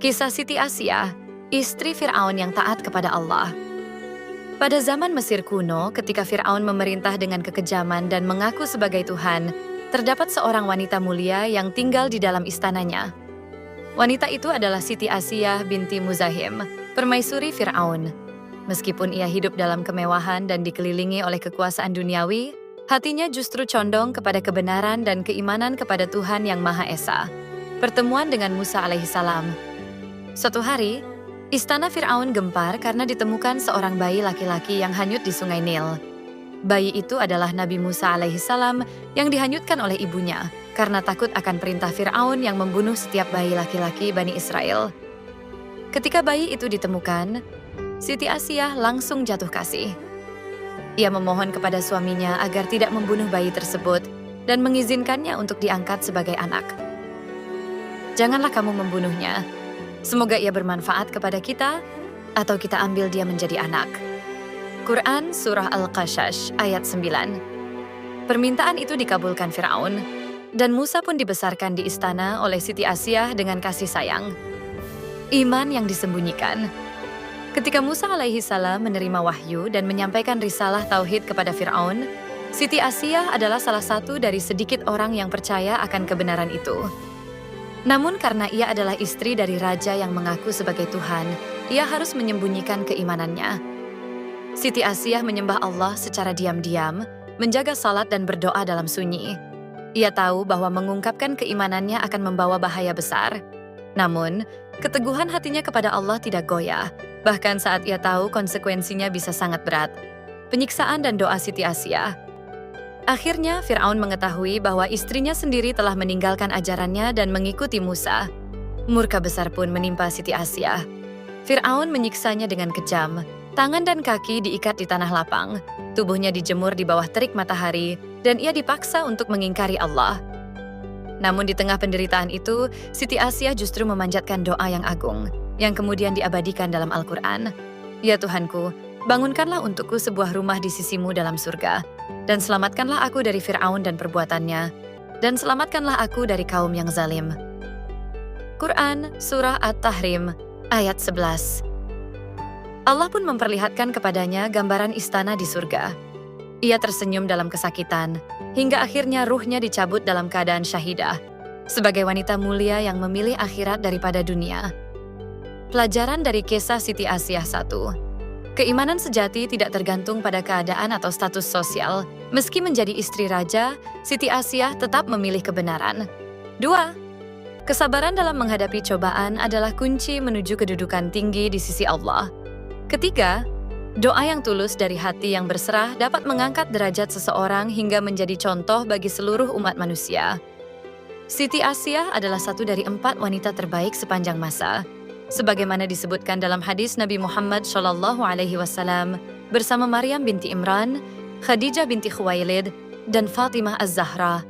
Kisah Siti Asyah, istri Fir'aun yang taat kepada Allah. Pada zaman Mesir kuno, ketika Fir'aun memerintah dengan kekejaman dan mengaku sebagai Tuhan, terdapat seorang wanita mulia yang tinggal di dalam istananya. Wanita itu adalah Siti Asyah binti Muzahim, permaisuri Fir'aun. Meskipun ia hidup dalam kemewahan dan dikelilingi oleh kekuasaan duniawi, hatinya justru condong kepada kebenaran dan keimanan kepada Tuhan yang Maha Esa. Pertemuan dengan Musa alaihissalam. Suatu hari, istana Fir'aun gempar karena ditemukan seorang bayi laki-laki yang hanyut di sungai Nil. Bayi itu adalah Nabi Musa alaihissalam yang dihanyutkan oleh ibunya karena takut akan perintah Fir'aun yang membunuh setiap bayi laki-laki Bani Israel. Ketika bayi itu ditemukan, Siti Asyah langsung jatuh kasih. Ia memohon kepada suaminya agar tidak membunuh bayi tersebut dan mengizinkannya untuk diangkat sebagai anak. Janganlah kamu membunuhnya. Semoga ia bermanfaat kepada kita, atau kita ambil dia menjadi anak. Quran Surah Al-Qasas ayat 9. Permintaan itu dikabulkan Fir'aun, dan Musa pun dibesarkan di istana oleh Siti Asyah dengan kasih sayang. Iman yang disembunyikan. Ketika Musa alaihissalam menerima wahyu dan menyampaikan risalah tauhid kepada Fir'aun, Siti Asyah adalah salah satu dari sedikit orang yang percaya akan kebenaran itu. Namun karena ia adalah istri dari raja yang mengaku sebagai Tuhan, ia harus menyembunyikan keimanannya. Siti Asyah menyembah Allah secara diam-diam, menjaga salat dan berdoa dalam sunyi. Ia tahu bahwa mengungkapkan keimanannya akan membawa bahaya besar. Namun, keteguhan hatinya kepada Allah tidak goyah, bahkan saat ia tahu konsekuensinya bisa sangat berat. Penyiksaan dan doa Siti Asyah. Akhirnya, Fir'aun mengetahui bahwa istrinya sendiri telah meninggalkan ajarannya dan mengikuti Musa. Murka besar pun menimpa Siti Asyah. Fir'aun menyiksanya dengan kejam. Tangan dan kaki diikat di tanah lapang, tubuhnya dijemur di bawah terik matahari, dan ia dipaksa untuk mengingkari Allah. Namun di tengah penderitaan itu, Siti Asyah justru memanjatkan doa yang agung, yang kemudian diabadikan dalam Al-Quran. Ya Tuhanku, bangunkanlah untukku sebuah rumah di sisimu dalam surga, dan selamatkanlah aku dari Fir'aun dan perbuatannya, dan selamatkanlah aku dari kaum yang zalim. Quran Surah At-Tahrim ayat 11. Allah pun memperlihatkan kepadanya gambaran istana di surga. Ia tersenyum dalam kesakitan, hingga akhirnya ruhnya dicabut dalam keadaan syahidah, sebagai wanita mulia yang memilih akhirat daripada dunia. Pelajaran dari kisah Siti Asyah 1. Keimanan sejati tidak tergantung pada keadaan atau status sosial. Meski menjadi istri raja, Siti Asyah tetap memilih kebenaran. 2. Kesabaran dalam menghadapi cobaan adalah kunci menuju kedudukan tinggi di sisi Allah. 3. Doa yang tulus dari hati yang berserah dapat mengangkat derajat seseorang hingga menjadi contoh bagi seluruh umat manusia. Siti Asyah adalah satu dari 4 wanita terbaik sepanjang masa. Sebagaimana disebutkan dalam hadis Nabi Muhammad SAW bersama Maryam binti Imran, Khadijah binti Khuwailid, dan Fatimah Az-Zahra.